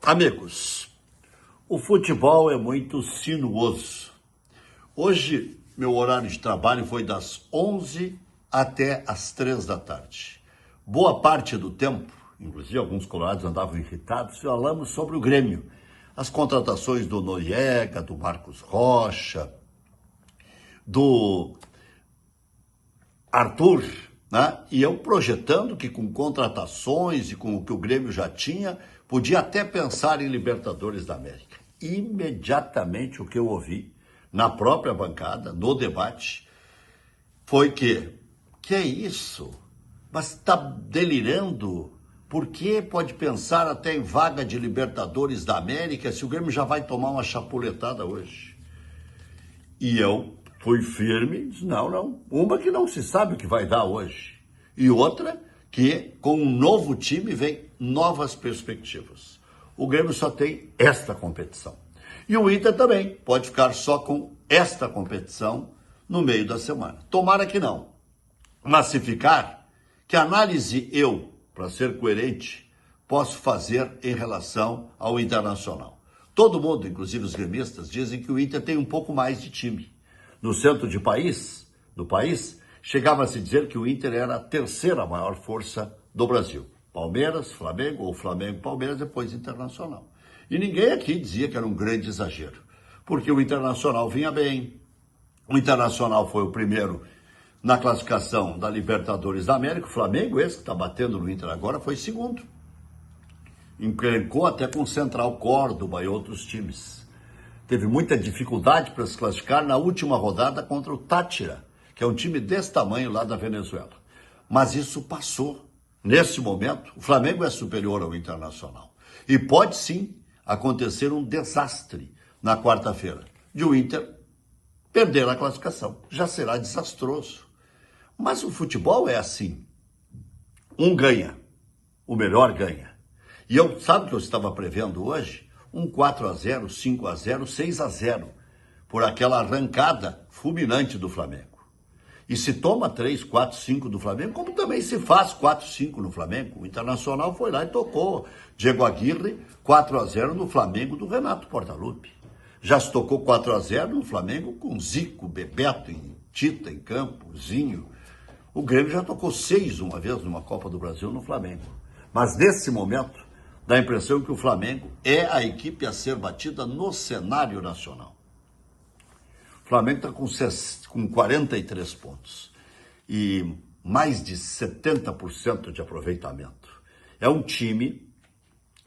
Amigos, o futebol é muito sinuoso. Hoje, meu horário de trabalho foi das 11 até as 3 da tarde. Boa parte do tempo, inclusive alguns colorados andavam irritados, falamos sobre o Grêmio. As contratações do Noriega, do Marcos Rocha, do Arthur, né? E eu projetando que com contratações e com o que o Grêmio já tinha, podia até pensar em Libertadores da América. Imediatamente o que eu ouvi na própria bancada, no debate, foi que é isso? Mas está delirando? Por que pode pensar até em vaga de Libertadores da América se o Grêmio já vai tomar uma chapuletada hoje? E eu fui firme, disse, não. Uma que não se sabe o que vai dar hoje. E outra que com um novo time vem novas perspectivas. O Grêmio só tem esta competição. E o Inter também pode ficar só com esta competição no meio da semana. Tomara que não. Mas se ficar, que análise eu, para ser coerente, posso fazer em relação ao Internacional? Todo mundo, inclusive os gremistas, dizem que o Inter tem um pouco mais de time. No centro do país, chegava a se dizer que o Inter era a terceira maior força do Brasil. Palmeiras, Flamengo, ou Flamengo, Palmeiras, depois Internacional. E ninguém aqui dizia que era um grande exagero, porque o Internacional vinha bem. O Internacional foi o primeiro na classificação da Libertadores da América. O Flamengo, esse que está batendo no Inter agora, foi segundo. Encrencou até com Central Córdoba e outros times. Teve muita dificuldade para se classificar na última rodada contra o Táchira, que é um time desse tamanho lá da Venezuela. Mas isso passou. Nesse momento, o Flamengo é superior ao Internacional. E pode sim acontecer um desastre na quarta-feira, de o Inter perder a classificação. Já será desastroso. Mas o futebol é assim. Um ganha, o melhor ganha. E sabe o que eu estava prevendo hoje? Um 4-0, 5-0, 6-0, por aquela arrancada fulminante do Flamengo. E se toma 3, 4, 5 do Flamengo, como também se faz 4, 5 no Flamengo. O Internacional foi lá e tocou Diego Aguirre 4-0 no Flamengo do Renato Portaluppi. Já se tocou 4-0 no Flamengo com Zico, Bebeto, Tita em campo, Zinho. O Grêmio já tocou 6 uma vez numa Copa do Brasil no Flamengo. Mas nesse momento, dá a impressão que o Flamengo é a equipe a ser batida no cenário nacional. O Flamengo está com 43 pontos e mais de 70% de aproveitamento. É um time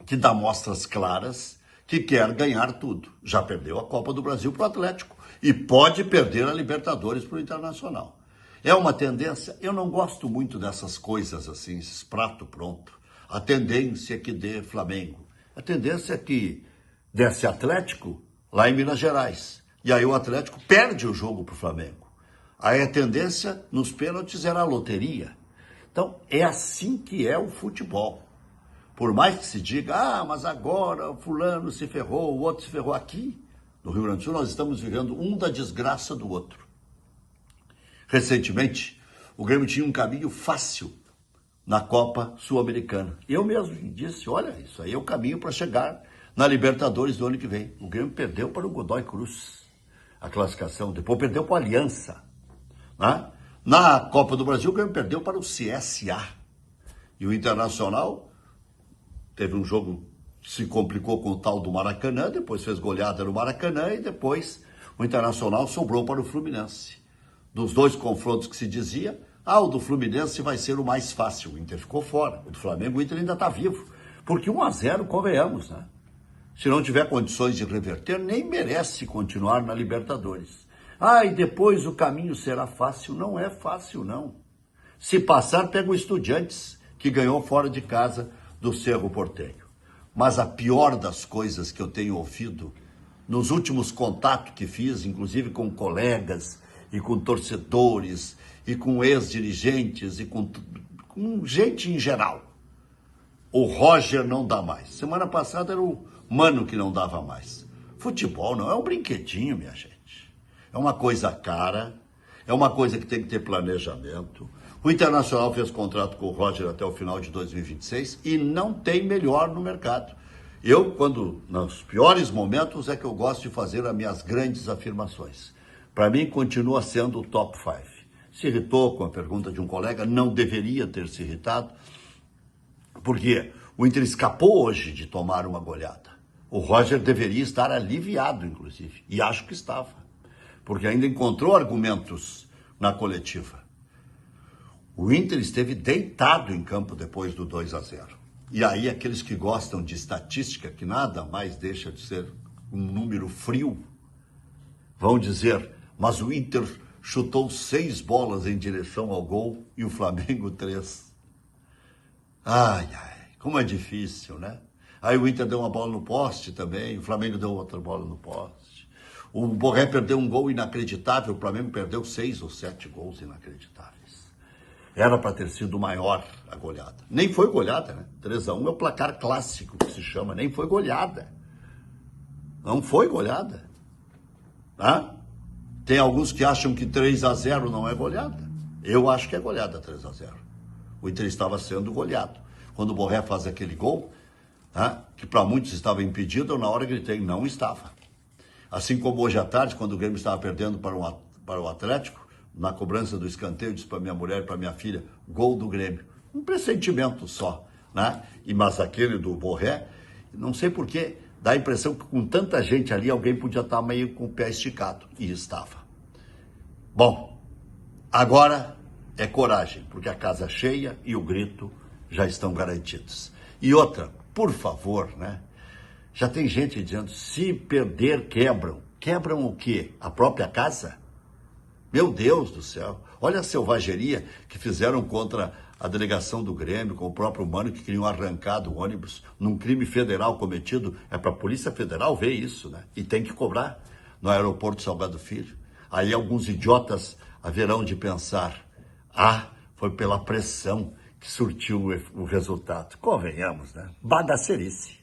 que dá mostras claras que quer ganhar tudo. Já perdeu a Copa do Brasil para o Atlético e pode perder a Libertadores para o Internacional. É uma tendência, eu não gosto muito dessas coisas assim, esses prato pronto. A tendência é que dê Flamengo. A tendência é que desse Atlético lá em Minas Gerais. E aí o Atlético perde o jogo para o Flamengo. Aí a tendência nos pênaltis era a loteria. Então é assim que é o futebol. Por mais que se diga, mas agora o fulano se ferrou, o outro se ferrou. Aqui no Rio Grande do Sul nós estamos vivendo um da desgraça do outro. Recentemente, o Grêmio tinha um caminho fácil na Copa Sul-Americana. Eu mesmo disse, olha, isso aí é o caminho para chegar na Libertadores do ano que vem. O Grêmio perdeu para o Godoy Cruz a classificação, depois perdeu para a Aliança. Né? Na Copa do Brasil, o Grêmio perdeu para o CSA. E o Internacional teve um jogo que se complicou com o tal do Maracanã, depois fez goleada no Maracanã e depois o Internacional sobrou para o Fluminense. Dos dois confrontos que se dizia, o do Fluminense vai ser o mais fácil. O Inter ficou fora. O do Flamengo, o Inter ainda está vivo. Porque 1-0, convenhamos, né? Se não tiver condições de reverter, nem merece continuar na Libertadores. E depois o caminho será fácil. Não é fácil, não. Se passar, pega o Estudiantes, que ganhou fora de casa do Cerro Porteño. Mas a pior das coisas que eu tenho ouvido, nos últimos contatos que fiz, inclusive com colegas e com torcedores, e com ex-dirigentes, e com gente em geral. O Roger não dá mais. Semana passada era o Mano que não dava mais. Futebol não é um brinquedinho, minha gente. É uma coisa cara, é uma coisa que tem que ter planejamento. O Internacional fez contrato com o Roger até o final de 2026 e não tem melhor no mercado. Eu, quando nos piores momentos, é que eu gosto de fazer as minhas grandes afirmações. Para mim, continua sendo o top 5. Se irritou com a pergunta de um colega, não deveria ter se irritado, porque o Inter escapou hoje de tomar uma goleada. O Roger deveria estar aliviado, inclusive, e acho que estava, porque ainda encontrou argumentos na coletiva. O Inter esteve deitado em campo depois do 2-0. E aí aqueles que gostam de estatística, que nada mais deixa de ser um número frio, vão dizer, mas o Inter chutou 6 bolas em direção ao gol e o Flamengo 3. Ai, como é difícil, né? Aí o Inter deu uma bola no poste também, o Flamengo deu outra bola no poste. O Borré perdeu um gol inacreditável, o Flamengo perdeu 6 ou 7 gols inacreditáveis. Era para ter sido maior a goleada. Nem foi goleada, né? 3-1 é o placar clássico que se chama, nem foi goleada. Não foi goleada. Tá? Tem alguns que acham que 3-0 não é goleada. Eu acho que é goleada 3-0. O Inter estava sendo goleado. Quando o Borré faz aquele gol, tá? Que para muitos estava impedido, eu na hora gritei, não estava. Assim como hoje à tarde, quando o Grêmio estava perdendo para o Atlético, na cobrança do escanteio, eu disse para minha mulher e para minha filha, gol do Grêmio. Um pressentimento só, né? Mas aquele do Borré, não sei porquê, dá a impressão que com tanta gente ali, alguém podia estar meio com o pé esticado. E estava. Bom, agora é coragem, porque a casa cheia e o grito já estão garantidos. E outra, por favor, né? Já tem gente dizendo, se perder, quebram. Quebram o quê? A própria casa? Meu Deus do céu, olha a selvageria que fizeram contra a delegação do Grêmio, com o próprio Mano, que queriam arrancar do ônibus num crime federal cometido. É para a Polícia Federal ver isso, né? E tem que cobrar no aeroporto Salgado Filho. Aí alguns idiotas haverão de pensar, foi pela pressão que surtiu o resultado. Convenhamos, né? Bagacerice.